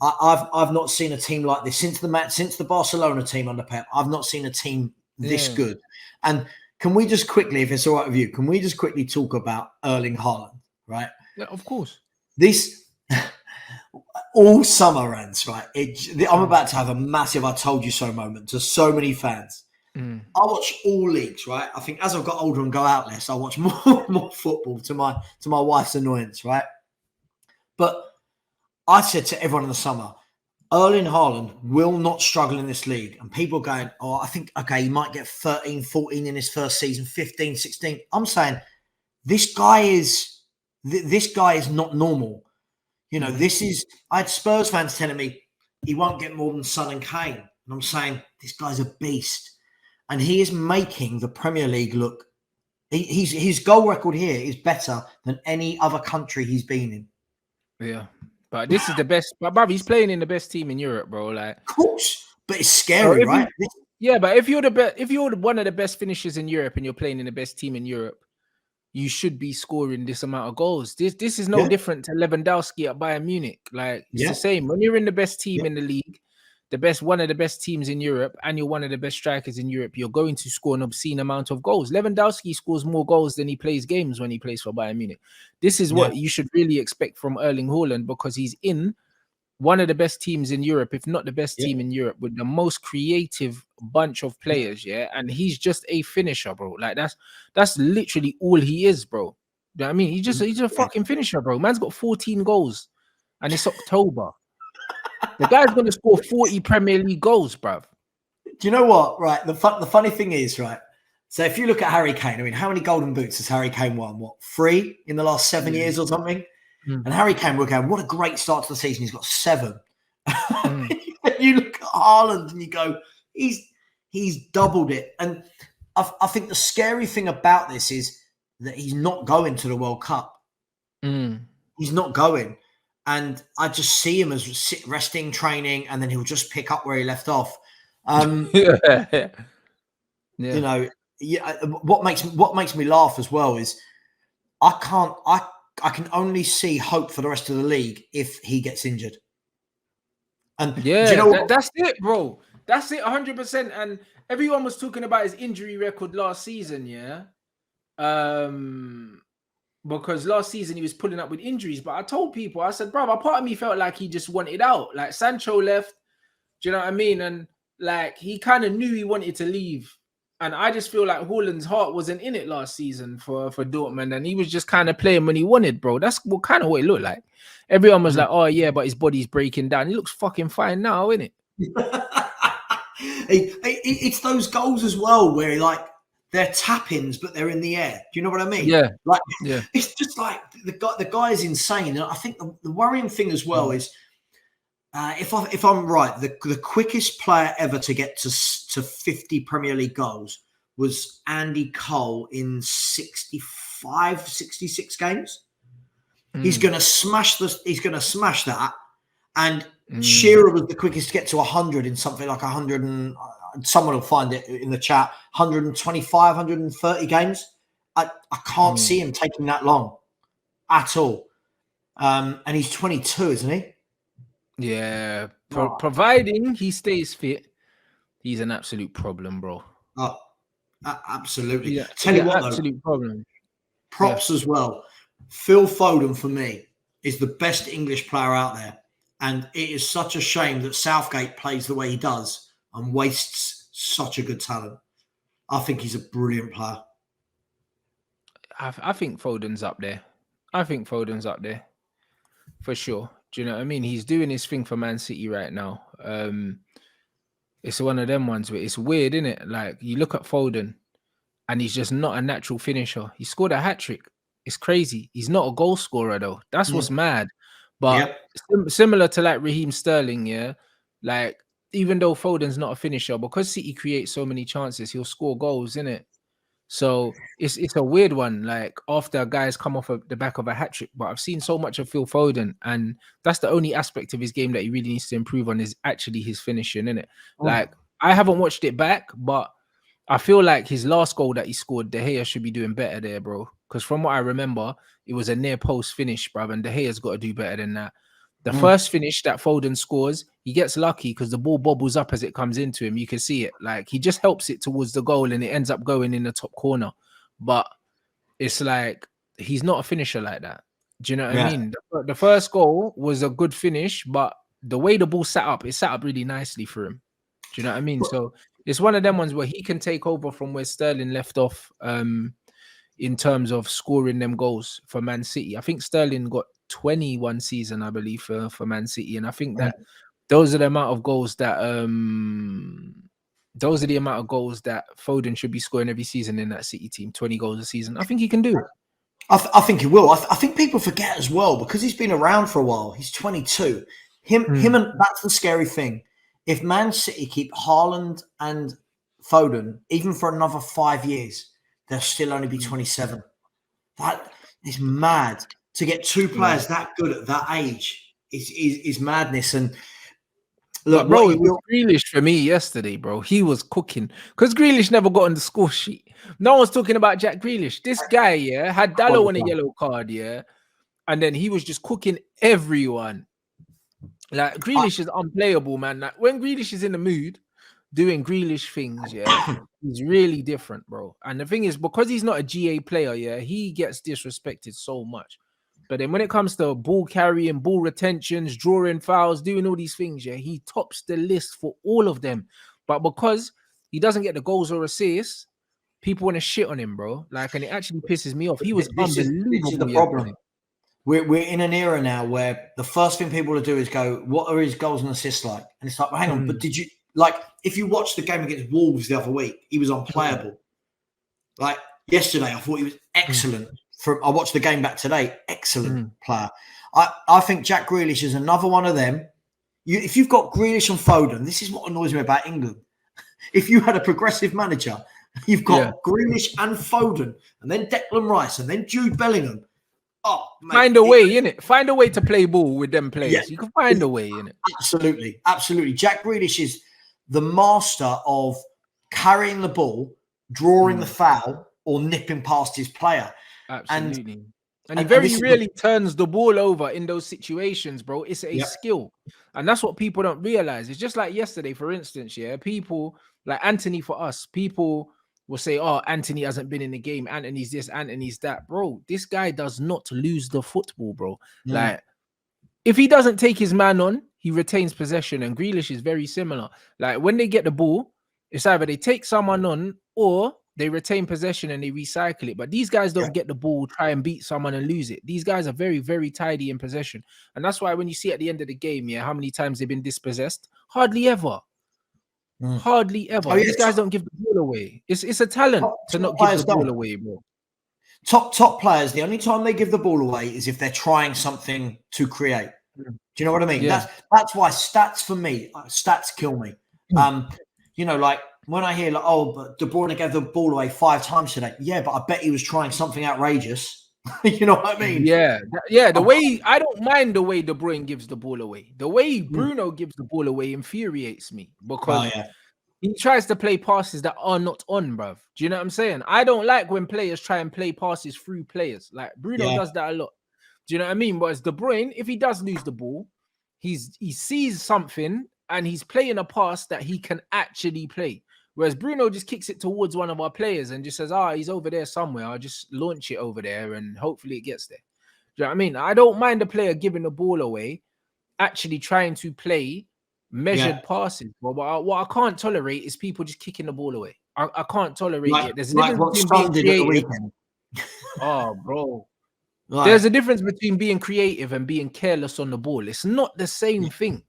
I've not seen a team like this since the Barcelona team under Pep. I've not seen a team this good. And can we just quickly, if it's all right with you, can we just quickly talk about Erling Haaland, right? Yeah, of course. This all summer ends, right? I'm about to have a massive "I told you so" moment to so many fans. I watch all leagues, right? I think as I've got older and go out less, I watch more football to my wife's annoyance, right? But I said to everyone in the summer, Erling Haaland will not struggle in this league. And people are going, I think, okay, he might get 13, 14 in his first season, 15, 16. I'm saying this guy is not normal. You know, I had Spurs fans telling me he won't get more than Son and Kane. And I'm saying, this guy's a beast. And he is making the Premier League look, his goal record here is better than any other country he's been in. Yeah. But this is the best. But bruv, he's playing in the best team in Europe, bro. Like, of course, but it's scary, right? But if you're one of the best finishers in Europe and you're playing in the best team in Europe, you should be scoring this amount of goals. This is no different to Lewandowski at Bayern Munich. Like, it's the same. When you're in the best team in the league, one of the best teams in Europe, and you're one of the best strikers in Europe, you're going to score an obscene amount of goals. Lewandowski scores more goals than he plays games when he plays for Bayern Munich. This is what you should really expect from Erling Haaland, because he's in one of the best teams in Europe, if not the best team in Europe, with the most creative bunch of players, and he's just a finisher, bro. Like, that's literally all he is, bro. You know what I mean? He's a fucking finisher, bro. Man's got 14 goals, and it's October. The guy's going to score 40 Premier League goals, bruv. Do you know what? Right. The funny thing is, right. So if you look at Harry Kane, I mean, how many golden boots has Harry Kane won? What, 3 in the last 7 years or something? And Harry Kane, we're going, what a great start to the season. He's got 7. You look at Haaland and you go, he's doubled it. And I think the scary thing about this is that he's not going to the World Cup. He's not going. And I just see him as resting, training, and then he'll just pick up where he left off. You know, what makes me laugh as well is I can only see hope for the rest of the league if he gets injured. And do you know that's it, bro. That's it, 100%. And everyone was talking about his injury record last season, because last season he was pulling up with injuries. But I told people, I said, bro, a part of me felt like he just wanted out. Like, Sancho left, do you know what I mean? And like, he kind of knew he wanted to leave. And I just feel like Haaland's heart wasn't in it last season for Dortmund, and he was just kind of playing when he wanted, bro. That's what it looked like. Everyone was like, oh yeah, but his body's breaking down. He looks fucking fine now, innit? It's those goals as well where like they're tap-ins, but they're in the air. Do you know what I mean? Yeah. Like, it's just like the guy is insane. And I think the worrying thing as well is, if I'm right, the quickest player ever to get to 50 Premier League goals was Andy Cole in 65, 66 games. He's going to smash that. And Shearer was the quickest to get to 100 in something like 100 and someone will find it in the chat. 125, 130 games. I can't see him taking that long at all. And he's 22, isn't he? Yeah, providing he stays fit, he's an absolute problem, bro. Oh, absolutely. Yeah, Tell you what, absolute problem. Props as well. Phil Foden, for me, is the best English player out there. And it is such a shame that Southgate plays the way he does and wastes such a good talent. I think he's a brilliant player. I think Foden's up there. For sure. Do you know what I mean? He's doing his thing for Man City right now. It's one of them ones where it's weird, isn't it? Like, you look at Foden and he's just not a natural finisher. He scored a hat-trick. It's crazy. He's not a goal scorer, though. That's what's mad. But similar to like Raheem Sterling, like, even though Foden's not a finisher, because City creates so many chances, he'll score goals, innit? So it's a weird one, like, after guys come off of the back of a hat-trick. But I've seen so much of Phil Foden, and that's the only aspect of his game that he really needs to improve on, is actually his finishing, innit? Like, I haven't watched it back, but I feel like his last goal that he scored, De Gea should be doing better there, bro. Because from what I remember, it was a near post finish, bruv, and De Gea's got to do better than that. The first finish that Foden scores, he gets lucky because the ball bobbles up as it comes into him. You can see it. Like, he just helps it towards the goal and it ends up going in the top corner. But it's like, he's not a finisher like that. Do you know what I mean? The first goal was a good finish, but the way the ball sat up, it sat up really nicely for him. Do you know what I mean? So it's one of them ones where he can take over from where Sterling left off in terms of scoring them goals for Man City. I think Sterling got 21 season, I believe, for Man City. And I think that those are the amount of goals that Foden should be scoring every season in that City team, 20 goals a season. I think he can do it. I think he will. I think people forget as well, because he's been around for a while. He's 22. Him and that's the scary thing. If Man City keep Haaland and Foden, even for another 5 years, they'll still only be 27. That is mad. To get two players that good at that age is madness. And look, bro, it was Grealish for me yesterday, bro. He was cooking because Grealish never got on the score sheet. No one's talking about Jack Grealish. This guy, had Dalot on a yellow card, and then he was just cooking everyone. Like, Grealish is unplayable, man. Like, when Grealish is in the mood doing Grealish things, he's really different, bro. And the thing is, because he's not a GA player, he gets disrespected so much. But then when it comes to ball carrying, ball retentions, drawing fouls, doing all these things, he tops the list for all of them. But because he doesn't get the goals or assists, people want to shit on him, bro. Like, and it actually pisses me off. He was unbelievable. This is the problem. We're in an era now where the first thing people will do is go, what are his goals and assists like? And it's like, well, hang on, but did you, like, if you watched the game against Wolves the other week, he was unplayable. Like, yesterday, I thought he was excellent. I watched the game back today. Excellent player. I think Jack Grealish is another one of them. If you've got Grealish and Foden, this is what annoys me about England. If you had a progressive manager, you've got Grealish and Foden, and then Declan Rice, and then Jude Bellingham. Oh, mate, find a way, innit? Find a way to play ball with them players. Yeah. You can find a way, innit? Absolutely. Absolutely. Jack Grealish is the master of carrying the ball, drawing the foul, or nipping past his player. Absolutely. And he very rarely turns the ball over in those situations, bro. It's a skill. And that's what people don't realize. It's just like yesterday, for instance, people like Anthony, for us, people will say, oh, Anthony hasn't been in the game. Anthony's this, Anthony's that. Bro, this guy does not lose the football, bro. Like, if he doesn't take his man on, he retains possession. And Grealish is very similar. Like, when they get the ball, it's either they take someone on or they retain possession and they recycle it. But these guys don't get the ball, try and beat someone and lose it. These guys are very, very tidy in possession. And that's why when you see at the end of the game, how many times they've been dispossessed? Hardly ever. Hardly ever. These guys don't give the ball away. It's a talent to not give the ball away, bro. Top players, the only time they give the ball away is if they're trying something to create. Do you know what I mean? That's why stats, for me, stats kill me. Like, when I hear, like, oh, but De Bruyne gave the ball away 5 times today. Yeah, but I bet he was trying something outrageous. You know what I mean? The way, I don't mind the way De Bruyne gives the ball away. The way Bruno gives the ball away infuriates me because he tries to play passes that are not on, bruv. Do you know what I'm saying? I don't like when players try and play passes through players. Like, Bruno does that a lot. Do you know what I mean? But as De Bruyne, if he does lose the ball, he sees something and he's playing a pass that he can actually play. Whereas Bruno just kicks it towards one of our players and just says, he's over there somewhere. I'll just launch it over there and hopefully it gets there. Do you know what I mean? I don't mind the player giving the ball away, actually trying to play measured passes. But what I can't tolerate is people just kicking the ball away. I can't tolerate it. There's a difference between being creative. Oh, bro. There's a difference between being creative and being careless on the ball. It's not the same thing.